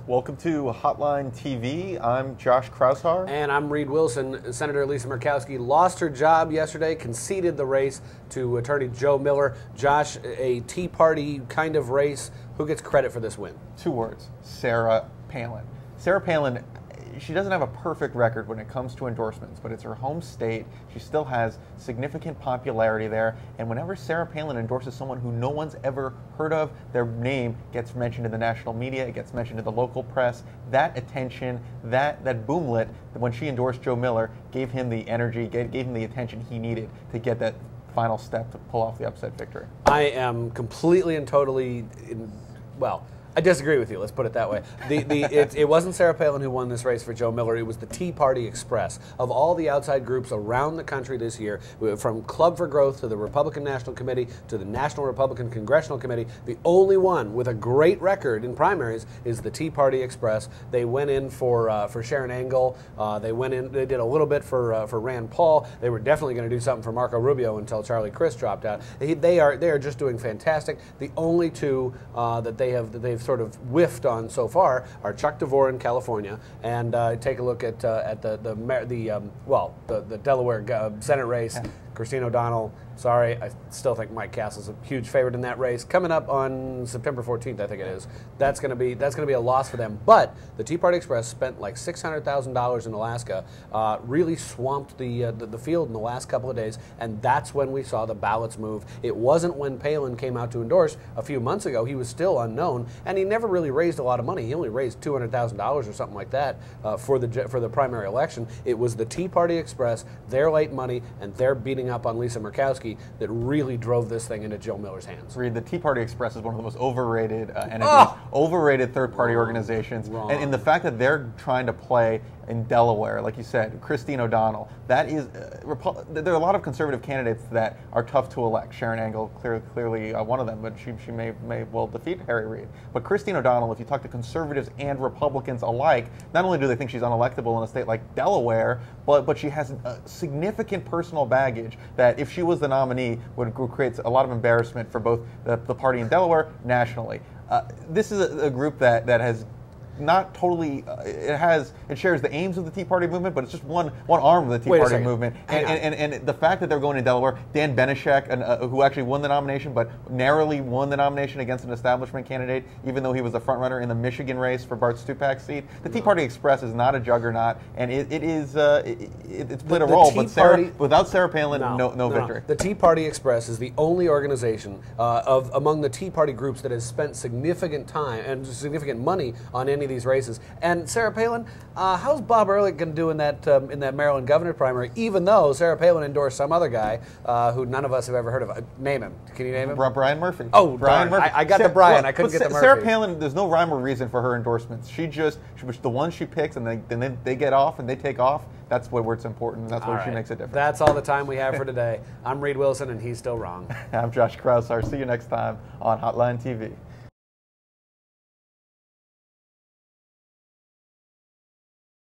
Welcome to Hotline TV. I'm Josh Kraushaar. And I'm Reed Wilson. Senator Lisa Murkowski lost her job yesterday, conceded the race to Attorney Joe Miller. Josh, a Tea Party kind of race. Who gets credit for this win? Two words: Sarah Palin. Sarah Palin, she doesn't have a perfect record when it comes to endorsements, but it's her home state. She still has significant popularity there. And whenever Sarah Palin endorses someone who no one's ever heard of, their name gets mentioned in the national media, it gets mentioned in the local press. That attention, that boomlet, when she endorsed Joe Miller, gave him the energy, gave him the attention he needed to get that final step to pull off the upset victory. I am completely and totally, I disagree with you. Let's put it that way. It wasn't Sarah Palin who won this race for Joe Miller. It was the Tea Party Express. Of all the outside groups around the country this year, from Club for Growth to the Republican National Committee to the National Republican Congressional Committee, the only one with a great record in primaries is the Tea Party Express. They went in for Sharon Angle. They did a little bit for Rand Paul. They were definitely going to do something for Marco Rubio until Charlie Crist dropped out. They are just doing fantastic. The only two that they've sort of whiffed on so far are Chuck DeVore in California, and take a look at the Delaware Senate race. Christine O'Donnell. Sorry, I still think Mike Castle's a huge favorite in that race. Coming up on September 14th, I think it is. That's going to be a loss for them. But the Tea Party Express spent like $600,000 in Alaska, really swamped the field in the last couple of days, and that's when we saw the ballots move. It wasn't when Palin came out to endorse a few months ago. He was still unknown, and he never really raised a lot of money. He only raised $200,000 or something like that for the primary election. It was the Tea Party Express, their late money, and their beating up on Lisa Murkowski that really drove this thing into Joe Miller's hands. Reed, the Tea Party Express is one of the most overrated entities, overrated third-party organizations. And the fact that they're trying to play in Delaware, like you said, Christine O'Donnell, that is, there are a lot of conservative candidates that are tough to elect. Sharon Angle, clearly one of them, but she may well defeat Harry Reid. But Christine O'Donnell, if you talk to conservatives and Republicans alike, not only do they think she's unelectable in a state like Delaware, but she has a significant personal baggage that if she was the nominee would create a lot of embarrassment for both the party in Delaware nationally. This is a group that has not totally, it shares the aims of the Tea Party movement, but it's just one arm of the Tea Party movement. And the fact that they're going to Delaware, Dan Benishek, who actually won the nomination, but narrowly won the nomination against an establishment candidate, even though he was the front runner in the Michigan race for Bart Stupak's seat. The Tea Party Express is not a juggernaut, and it's played a role, but without Sarah Palin, no victory. The Tea Party Express is the only organization among the Tea Party groups that has spent significant time and significant money on any of these races. And Sarah Palin, how's Bob Ehrlich going to do in that Maryland governor primary, even though Sarah Palin endorsed some other guy who none of us have ever heard of? Name him. Can you name him? Brian Murphy. Oh, Brian Murphy. I got the Brian. I couldn't get the Murphy. Sarah Palin, there's no rhyme or reason for her endorsements. The ones she picks, and then they get off and they take off. That's where it's important. That's where she makes a difference. That's all the time we have for today. I'm Reed Wilson, and he's still wrong. I'm Josh Kraushaar. See you next time on Hotline TV.